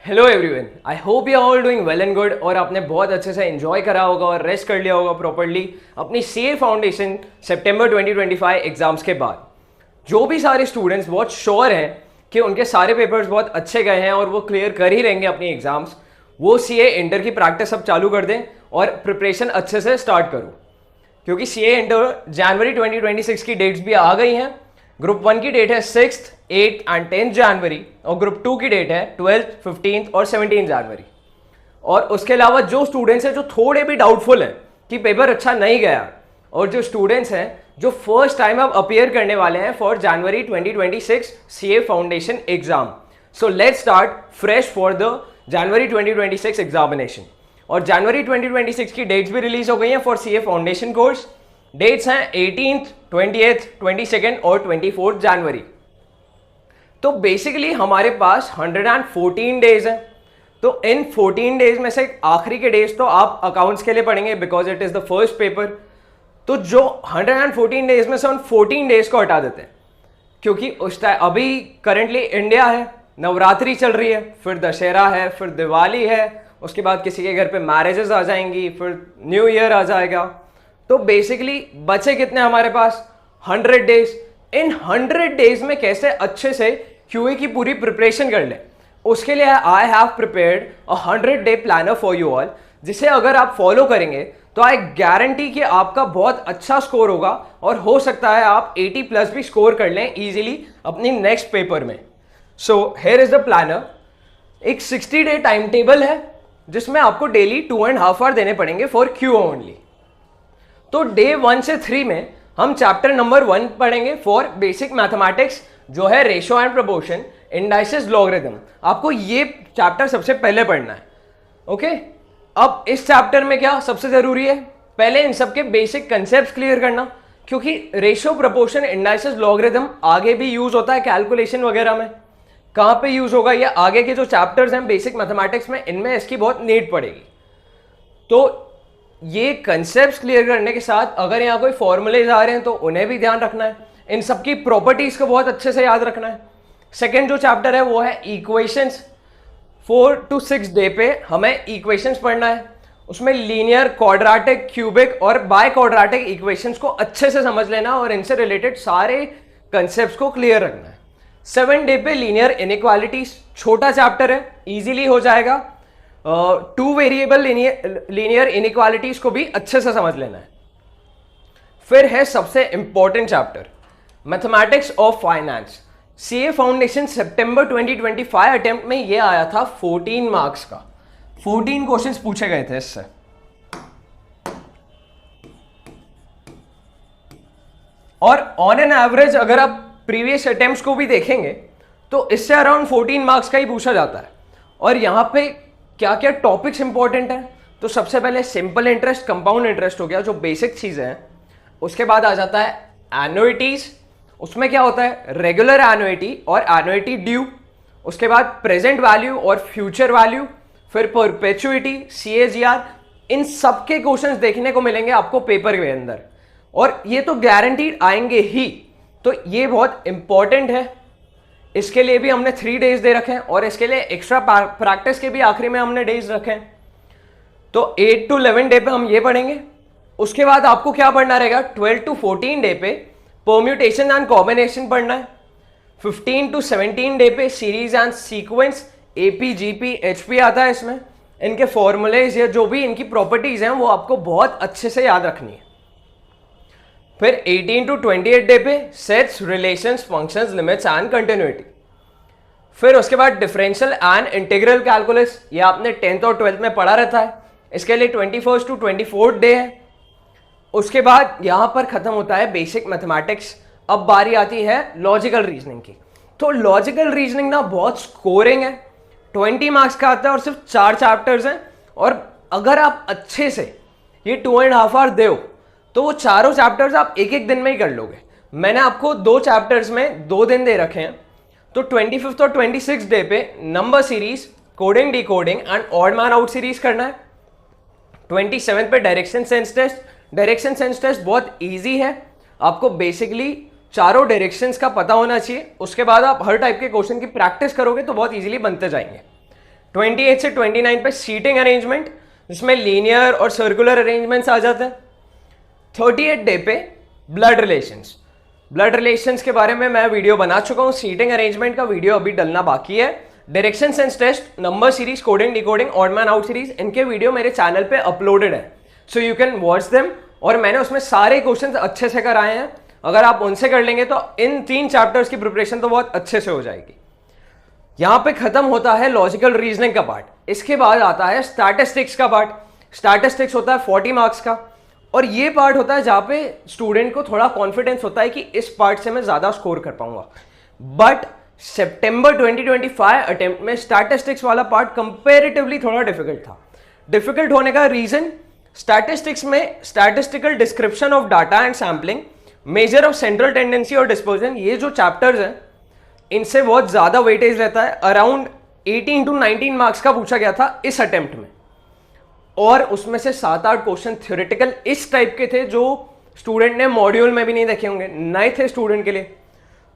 Hello everyone, I hope you all doing well and good. और आपने बहुत अच्छे से एंजॉय करा होगा और रेस्ट कर लिया होगा प्रॉपर्ली अपनी सीए फाउंडेशन सितंबर 2025 एग्जाम्स के बाद। जो भी सारे स्टूडेंट्स बहुत श्योर हैं कि उनके सारे पेपर्स बहुत अच्छे गए हैं और वो क्लियर कर ही रहेंगे अपनी एग्जाम्स, वो सीए इंटर की प्रैक्टिस अब चालू कर दें और प्रिपरेशन अच्छे से स्टार्ट करो, क्योंकि सीए इंटर जनवरी 2026 की डेट्स भी आ गई हैं। ग्रुप 1 की डेट है 6th, 8th एंड 10th जनवरी और ग्रुप 2 की डेट है 12th, 15th और 17th जनवरी। और उसके अलावा जो स्टूडेंट्स हैं जो थोड़े भी डाउटफुल हैं कि पेपर अच्छा नहीं गया, और जो स्टूडेंट्स हैं जो फर्स्ट टाइम अब अपीयर करने वाले हैं for January 2026 CA foundation exam, so let's start fresh for the January 2026 examination. और जनवरी 2026 की डेट्स भी रिलीज हो गई हैं for CA foundation course. Dates हैं 18th, 20th, 22nd और 24th जनवरी। तो बेसिकली हमारे पास 114 डेज हैं। तो इन 14 डेज में से आखिरी के डेज तो आप अकाउंट्स के लिए पढ़ेंगे because it is the first paper. तो जो 114 डेज में से उन 14 डेज को हटा देते हैं, क्योंकि उस टाइम अभी करंटली इंडिया है, नवरात्रि चल रही है, फिर दशहरा है, फिर दिवाली है, उसके बाद किसी के घर पे मैरिजेस आ जाएंगी, फिर न्यू ईयर आ जाएगा। तो बेसिकली बचे कितने हमारे पास 100 डेज। इन 100 डेज में कैसे अच्छे से क्यूए की पूरी प्रिपरेशन कर लें, उसके लिए I have prepared a 100-day planner for you all, जिसे अगर आप फॉलो करेंगे तो आई गारंटी कि आपका बहुत अच्छा स्कोर होगा और हो सकता है आप 80+ भी स्कोर कर लें इजीली अपनी नेक्स्ट पेपर में। So here is the planner. एक 60-day टाइम टेबल है जिसमें आपको डेली 2.5 आवर देने पड़ेंगे फॉर क्यू ओनली। तो डे 1 से 3 में हम चैप्टर नंबर 1 पढ़ेंगे फॉर बेसिक मैथमेटिक्स, जो है ratio and proportion, indices, logarithm. आपको ये चैप्टर सबसे पहले पढ़ना है। ओके, अब इस चैप्टर में क्या सबसे जरूरी है, पहले इन सब के बेसिक कंसेप्ट क्लियर करना, क्योंकि रेशो, प्रोपोर्शन, इंडाइसेस, लॉगरिथम आगे भी यूज होता है कैलकुलेशन वगैरह में। कहां पे यूज होगा, ये आगे के जो चैप्टर्स हैं बेसिक मैथमेटिक्स में, इनमें इसकी बहुत नीड पड़ेगी। तो ये कंसेप्ट क्लियर करने के साथ अगर यहाँ कोई फॉर्मूलेज आ रहे हैं तो उन्हें भी ध्यान रखना है, इन सबकी प्रॉपर्टीज को बहुत अच्छे से याद रखना है। सेकेंड जो चैप्टर है वो है इक्वेशंस। 4 to 6 डे पे हमें इक्वेशंस पढ़ना है। उसमें लीनियर, क्वाड्रेटिक, क्यूबिक और बाय क्वाड्रेटिक इक्वेशंस को अच्छे से समझ लेना और इनसे रिलेटेड सारे कंसेप्ट को क्लियर रखना है। 7 डे पे लीनियर इनइक्वालिटीज, छोटा चैप्टर है, इजीली हो जाएगा। 2 वेरिएबल लीनियर इनइक्वालिटीज को भी अच्छे से समझ लेना है। फिर है सबसे important chapter, mathematics of finance. CA foundation September 2025 attempt में ये आया था 14 मार्क्स का, 14 क्वेश्चंस पूछे गए थे इससे। और ऑन एन एवरेज अगर आप प्रीवियस अटेम्प्ट्स को भी देखेंगे तो इससे अराउंड 14 मार्क्स का ही पूछा जाता है। और यहां पे क्या क्या टॉपिक्स इंपॉर्टेंट हैं, तो सबसे पहले सिंपल इंटरेस्ट, कंपाउंड इंटरेस्ट हो गया, जो बेसिक चीजें हैं। उसके बाद आ जाता है एन्युइटीज, उसमें क्या होता है रेगुलर एन्युइटी और एन्युइटी ड्यू। उसके बाद प्रेजेंट वैल्यू और फ्यूचर वैल्यू, फिर परपेचुइटी, सीएजीआर। इन सब के क्वेश्चंस देखने को मिलेंगे आपको पेपर के अंदर, और ये तो गारंटीड आएंगे ही। तो ये बहुत इंपॉर्टेंट है। इसके लिए भी हमने 3 डेज दे रखे हैं और इसके लिए एक्स्ट्रा प्रैक्टिस के भी आखिरी में हमने डेज रखे हैं। तो 8 to 11 डे पे हम ये पढ़ेंगे। उसके बाद आपको क्या पढ़ना रहेगा, 12 to 14 डे पे परम्यूटेशन एंड कॉम्बिनेशन पढ़ना है। 15 to 17 डे पे series and sequence, AP, GP, HP आता है इसमें। इनके फॉर्मूलेज या जो भी इनकी प्रॉपर्टीज हैं वो आपको बहुत अच्छे से याद रखनी है। फिर 18 to 28 डे पे sets, relations, functions, limits and continuity. फिर उसके बाद डिफरेंशियल एंड इंटीग्रल कैलकुलस, ये आपने 10th और 12th में पढ़ा रहता है। इसके लिए 21st to 24th डे है। उसके बाद यहां पर खत्म होता है बेसिक मैथमेटिक्स। अब बारी आती है लॉजिकल रीजनिंग की। तो लॉजिकल रीजनिंग ना बहुत स्कोरिंग है, 20 मार्क्स का आता है और सिर्फ 4 चैप्टर्स हैं। और अगर आप अच्छे से ये 2.5 आवर दो तो वो चारों चैप्टर्स आप एक एक दिन में ही कर लोगे। मैंने आपको 2 चैप्टर्स में 2 दिन दे रखे हैं। तो 25th और 26th डे पे number series, coding, decoding and odd man out series करना है। 27th पे direction sense test. Direction sense test बहुत इजी है, आपको बेसिकली चारों डायरेक्शंस का पता होना चाहिए। उसके बाद आप हर टाइप के क्वेश्चन की प्रैक्टिस करोगे तो बहुत इजीली बनते जाएंगे। 28 से 29 पे सीटिंग अरेंजमेंट, जिसमें लीनियर और सर्कुलर अरेंजमेंट्स आ जाते हैं। 38 डे पे ब्लड रिलेशंस। ब्लड रिलेशंस के बारे में मैं वीडियो बना चुका हूँ, सीटिंग अरेंजमेंट का वीडियो अभी डलना बाकी है। Direction sense test, number series, coding decoding, odd man out series, इनके वीडियो मेरे चैनल पे अपलोडेड है, so you can watch them. और मैंने उसमें सारे क्वेश्चंस अच्छे से कराए हैं, अगर आप उनसे कर लेंगे तो इन 3 चैप्टर्स की प्रिपरेशन तो बहुत अच्छे से हो जाएगी। यहां पे खत्म होता है लॉजिकल रीजनिंग का पार्ट, इसके बाद आता है स्टैटिस्टिक्स का पार्ट। स्टैटिस्टिक्स होता है 40 मार्क्स का, और ये पार्ट होता है जहां पे स्टूडेंट को थोड़ा कॉन्फिडेंस होता है कि इस पार्ट से मैं ज्यादा स्कोर कर पाऊंगा। बट सितंबर 2025 अटेम्प्ट में स्टैटिस्टिक्स वाला पार्ट कंपैरेटिवली थोड़ा डिफिकल्ट था। डिफिकल्ट होने का रीजन, स्टैटिस्टिक्स में statistical description of data and sampling, measure of central tendency और डिस्पर्जन, ये जो चैप्टर्स हैं इनसे बहुत ज्यादा वेटेज रहता है। अराउंड 18 to 19 मार्क्स का पूछा गया था इस अटेम्प्ट में, और उसमें से 7-8 क्वेश्चन थ्योरेटिकल इस टाइप के थे जो स्टूडेंट ने मॉड्यूल में भी नहीं देखे होंगे, नए थे स्टूडेंट के लिए,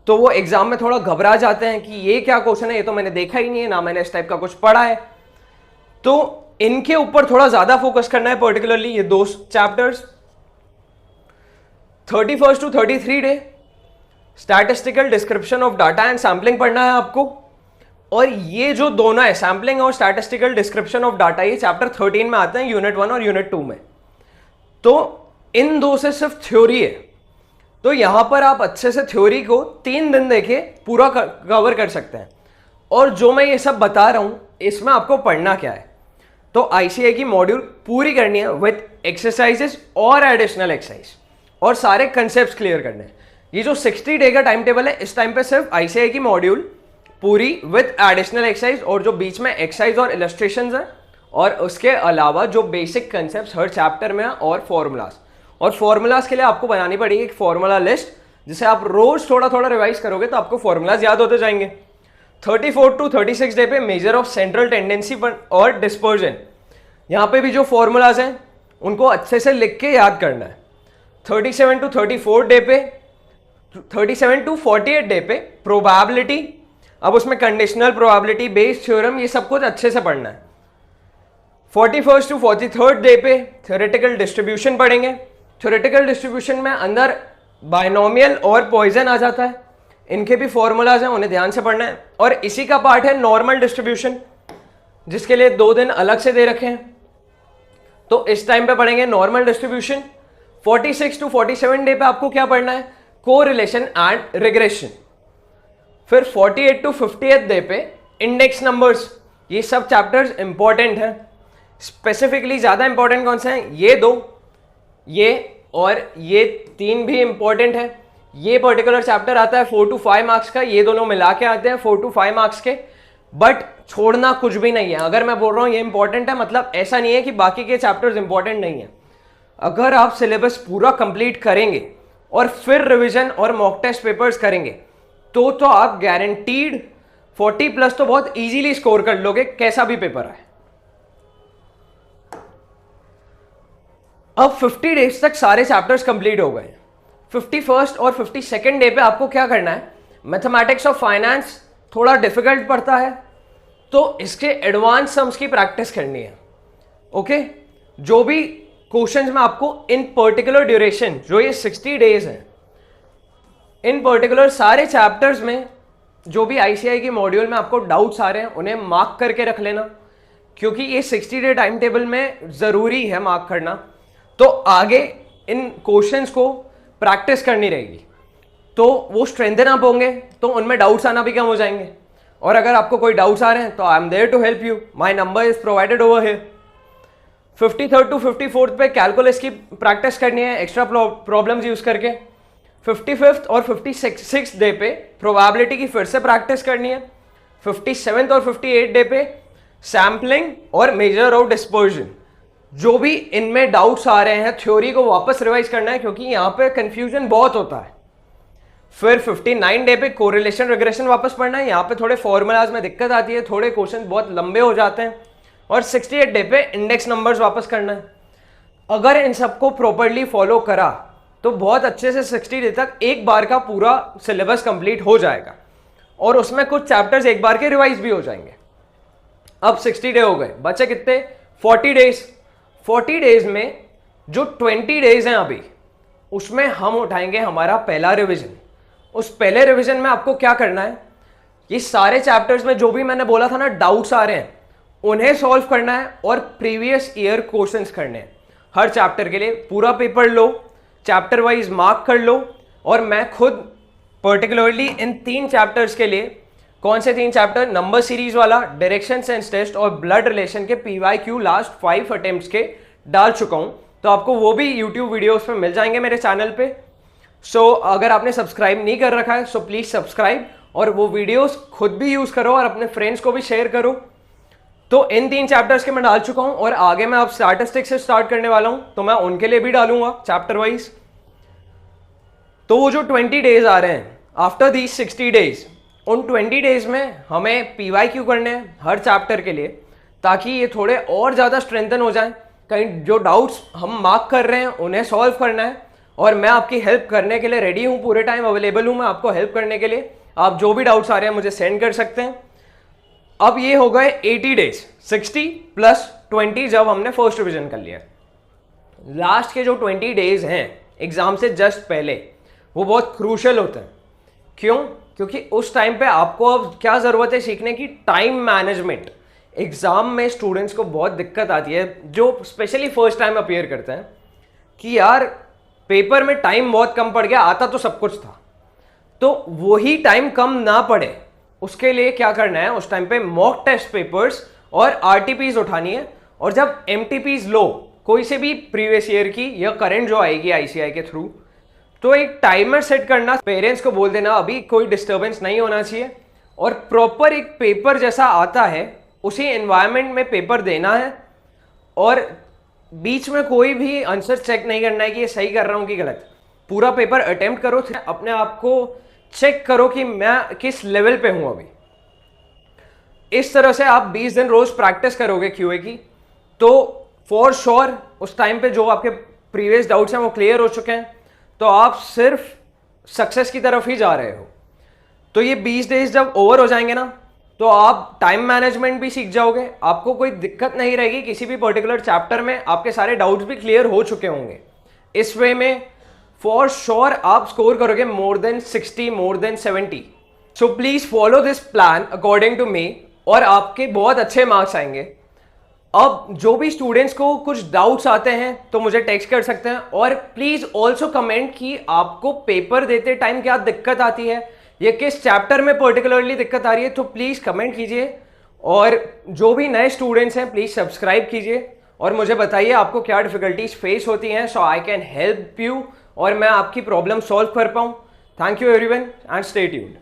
तो वो एग्जाम में थोड़ा घबरा जाते हैं कि ये क्या क्वेश्चन है, ये तो मैंने देखा ही नहीं है, ना मैंने इस टाइप का कुछ पढ़ा है। तो इनके ऊपर थोड़ा ज्यादा फोकस करना है, पर्टिकुलरली ये 2 chapters. 31 to 33 day statistical description of data and sampling पढ़ना है आपको, और ये जो दोनों है सैम्पलिंग और स्टैटिस्टिकल डिस्क्रिप्शन ऑफ डाटा, ये चैप्टर 13 में आते हैं, यूनिट 1 और यूनिट 2 में। तो इन 2 से सिर्फ थ्योरी है, तो यहां पर आप अच्छे से थ्योरी को 3 दिन देखे पूरा कवर कर सकते हैं। और जो मैं ये सब बता रहा हूं इसमें आपको पढ़ना क्या है, तो आईसीआई की मॉड्यूल पूरी करनी है विद एक्सरसाइजेस और एडिशनल एक्सरसाइज, और सारे कंसेप्ट क्लियर करने हैं। ये जो 60 डे का टाइम टेबल है, इस टाइम पे सिर्फ आईसीआई की मॉड्यूल पूरी विद एडिशनल एक्सरसाइज, और जो बीच में एक्सरसाइज और इलस्ट्रेशंस है, और उसके अलावा जो बेसिक कंसेप्ट हर चैप्टर में है, और फॉर्मूलाज। और फॉर्मूलाज के लिए आपको बनानी पड़ेगी एक फॉर्मूला लिस्ट, जिसे आप रोज थोड़ा थोड़ा रिवाइज करोगे तो आपको फॉर्मूलाज याद होते जाएंगे। 34 to 36 डे पे मेजर ऑफ सेंट्रल टेंडेंसी और डिस्पर्जन, यहाँ पे भी जो फॉर्मूलाज हैं उनको अच्छे से लिख के याद करना है। 37 to 34 डे पे, 37 to 48 डे पे प्रोबेबिलिटी, अब उसमें कंडीशनल प्रोबेबिलिटी, बेस थ्योरम, ये सब कुछ अच्छे से पढ़ना है। 41 to 43 डे पे थ्योरेटिकल डिस्ट्रीब्यूशन पढ़ेंगे। थ्योरेटिकल डिस्ट्रीब्यूशन में अंदर बाइनोमियल और पॉइजन आ जाता है, इनके भी फॉर्मूलाज हैं, उन्हें ध्यान से पढ़ना है। और इसी का पार्ट है नॉर्मल डिस्ट्रीब्यूशन, जिसके लिए 2 दिन अलग से दे रखे हैं, तो इस टाइम पे पढ़ेंगे नॉर्मल डिस्ट्रीब्यूशन। 46 to 47 डे पे आपको क्या पढ़ना है, कोरिलेशन एंड रिग्रेशन। फिर 48 to 58 डे पे इंडेक्स नंबर्स, ये सब चैप्टर्स इंपॉर्टेंट हैं। स्पेसिफिकली ज्यादा इंपॉर्टेंट कौन से हैं, ये 2, ये और ये 3 भी इंपॉर्टेंट है। ये पर्टिकुलर चैप्टर आता है 4 to 5 मार्क्स का, ये दोनों मिला के आते हैं 4 to 5 मार्क्स के, बट छोड़ना कुछ भी नहीं है। अगर मैं बोल रहा हूं ये इंपॉर्टेंट है, मतलब ऐसा नहीं है कि बाकी के चैप्टर्स इंपॉर्टेंट नहीं है। अगर आप सिलेबस पूरा कंप्लीट करेंगे और फिर रिवीजन और मॉक टेस्ट पेपर्स करेंगे तो आप गारंटीड 40+ तो बहुत इजीली स्कोर कर लोगे, कैसा भी पेपर आए। अब 50 डेज तक सारे चैप्टर्स कंप्लीट हो गए। 51st और 52nd डे पे आपको क्या करना है, मैथमेटिक्स ऑफ फाइनेंस थोड़ा डिफिकल्ट पड़ता है, तो इसके एडवांस सम्स की प्रैक्टिस करनी है। ओके, जो भी क्वेश्चंस में आपको इन पर्टिकुलर ड्यूरेशन, जो ये 60 डेज है, इन पर्टिकुलर सारे चैप्टर्स में जो भी आईसीआई की मॉड्यूल में आपको डाउट्स आ रहे हैं उन्हें मार्क करके रख लेना, क्योंकि ये 60 डे टाइम टेबल में जरूरी है मार्क करना। तो आगे इन क्वेश्चंस को प्रैक्टिस करनी रहेगी, तो वो स्ट्रेंथन अप होंगे, तो उनमें डाउट्स आना भी कम हो जाएंगे। और अगर आपको कोई डाउट्स आ रहे हैं तो I am there to help you, my number is provided over here. 53rd to 54th पे कैलकुलस की प्रैक्टिस करनी है एक्स्ट्रा प्रॉब्लम्स यूज करके। 55th और 56th डे पे प्रोबेबिलिटी की फिर से प्रैक्टिस करनी है। 57th और 58th डे पे सैम्पलिंग और मेजर ऑफ डिस्पर्जन। जो भी इनमें डाउट्स आ रहे हैं थ्योरी को वापस रिवाइज करना है, क्योंकि यहाँ पे कंफ्यूजन बहुत होता है। फिर 59 डे पे कोरिलेशन रिग्रेशन वापस पढ़ना है, यहाँ पे थोड़े फॉर्मूलाज में दिक्कत आती है, थोड़े क्वेश्चन बहुत लंबे हो जाते हैं। और 68 डे पे इंडेक्स नंबर्स वापस करना है। अगर इन सबको प्रॉपर्ली फॉलो करा तो बहुत अच्छे से 60 डे तक एक बार का पूरा सिलेबस कंप्लीट हो जाएगा, और उसमें कुछ चैप्टर्स एक बार के रिवाइज भी हो जाएंगे। अब 60 डे हो गए, बचे कितने 40 डेज। 40 डेज में जो 20 डेज हैं अभी, उसमें हम उठाएंगे हमारा पहला रिवीजन। उस पहले रिवीजन में आपको क्या करना है, ये सारे चैप्टर्स में जो भी मैंने बोला था ना डाउट्स आ रहे हैं, उन्हें सॉल्व करना है और प्रीवियस ईयर क्वेश्चंस करने हैं हर चैप्टर के लिए। पूरा पेपर लो, चैप्टर वाइज मार्क कर लो, और मैं खुद पर्टिकुलरली इन 3 चैप्टर्स के लिए, कौन से 3 चैप्टर, नंबर सीरीज वाला, डायरेक्शन सेंस टेस्ट और ब्लड रिलेशन के PYQ लास्ट 5 अटेम्प्ट्स के डाल चुका हूं। तो आपको वो भी यूट्यूब वीडियोस पे मिल जाएंगे मेरे चैनल पे। सो अगर आपने सब्सक्राइब नहीं कर रखा है सो प्लीज सब्सक्राइब, और वो वीडियोस खुद भी यूज करो और अपने फ्रेंड्स को भी शेयर करो। तो इन 3 चैप्टर्स के मैं डाल चुका हूं, और आगे मैं अब स्टैटिस्टिक्स से स्टार्ट करने वाला हूं, तो मैं उनके लिए भी डालूंगा चैप्टर वाइज। तो वो जो 20 डेज आ रहे हैं आफ्टर दीज 60 डेज, उन 20 डेज में हमें PYQ करने हैं हर चैप्टर के लिए, ताकि ये थोड़े और ज़्यादा स्ट्रेंथन हो जाएं। कहीं जो डाउट्स हम मार्क कर रहे हैं उन्हें सॉल्व करना है, और मैं आपकी हेल्प करने के लिए रेडी हूँ, पूरे टाइम अवेलेबल हूँ मैं आपको हेल्प करने के लिए। आप जो भी डाउट्स आ रहे हैं मुझे सेंड कर सकते हैं। अब ये हो गए 80 डेज, 60 प्लस 20 जब हमने फर्स्ट रिविजन कर लिया। लास्ट के जो 20 डेज हैं एग्जाम से जस्ट पहले, वो बहुत क्रूशल होते हैं। क्यों? क्योंकि उस टाइम पे आपको अब क्या ज़रूरत है सीखने की, टाइम मैनेजमेंट। एग्जाम में स्टूडेंट्स को बहुत दिक्कत आती है जो स्पेशली फर्स्ट टाइम अपीयर करते हैं, कि यार पेपर में टाइम बहुत कम पड़ गया, आता तो सब कुछ था। तो वही टाइम कम ना पड़े उसके लिए क्या करना है, उस टाइम पे मॉक टेस्ट पेपर्स और RTPs उठानी है। और जब MTPs लो, कोई से भी प्रीवियस ईयर की या करंट जो आएगी ICI के थ्रू, तो एक टाइमर सेट करना, पेरेंट्स को बोल देना अभी कोई डिस्टर्बेंस नहीं होना चाहिए, और प्रॉपर एक पेपर जैसा आता है उसी एनवायरनमेंट में पेपर देना है। और बीच में कोई भी आंसर चेक नहीं करना है कि ये सही कर रहा हूं कि गलत। पूरा पेपर अटेम्प्ट करो, अपने आप को चेक करो कि मैं किस लेवल पे हूं अभी। इस तरह से आप 20 दिन रोज प्रैक्टिस करोगे QA की, तो फॉर श्योर उस टाइम पे जो आपके प्रीवियस डाउट्स हैं वो क्लियर हो चुके हैं, तो आप सिर्फ सक्सेस की तरफ ही जा रहे हो। तो ये 20 डेज जब ओवर हो जाएंगे ना, तो आप टाइम मैनेजमेंट भी सीख जाओगे, आपको कोई दिक्कत नहीं रहेगी किसी भी पर्टिकुलर चैप्टर में, आपके सारे डाउट्स भी क्लियर हो चुके होंगे। इस वे में फॉर श्योर आप स्कोर करोगे more than 60, more than 70। So please follow this plan according to me, और आपके बहुत अच्छे मार्क्स आएंगे। अब जो भी स्टूडेंट्स को कुछ डाउट्स आते हैं तो मुझे टेक्स्ट कर सकते हैं, और प्लीज ऑल्सो कमेंट कि आपको पेपर देते टाइम क्या दिक्कत आती है, ये किस चैप्टर में पर्टिकुलरली दिक्कत आ रही है, तो प्लीज कमेंट कीजिए। और जो भी नए स्टूडेंट्स हैं प्लीज सब्सक्राइब कीजिए, और मुझे बताइए आपको क्या डिफिकल्टीज फेस होती हैं, सो आई कैन हेल्प यू, और मैं आपकी प्रॉब्लम सॉल्व कर पाऊँ। Thank you everyone and stay tuned.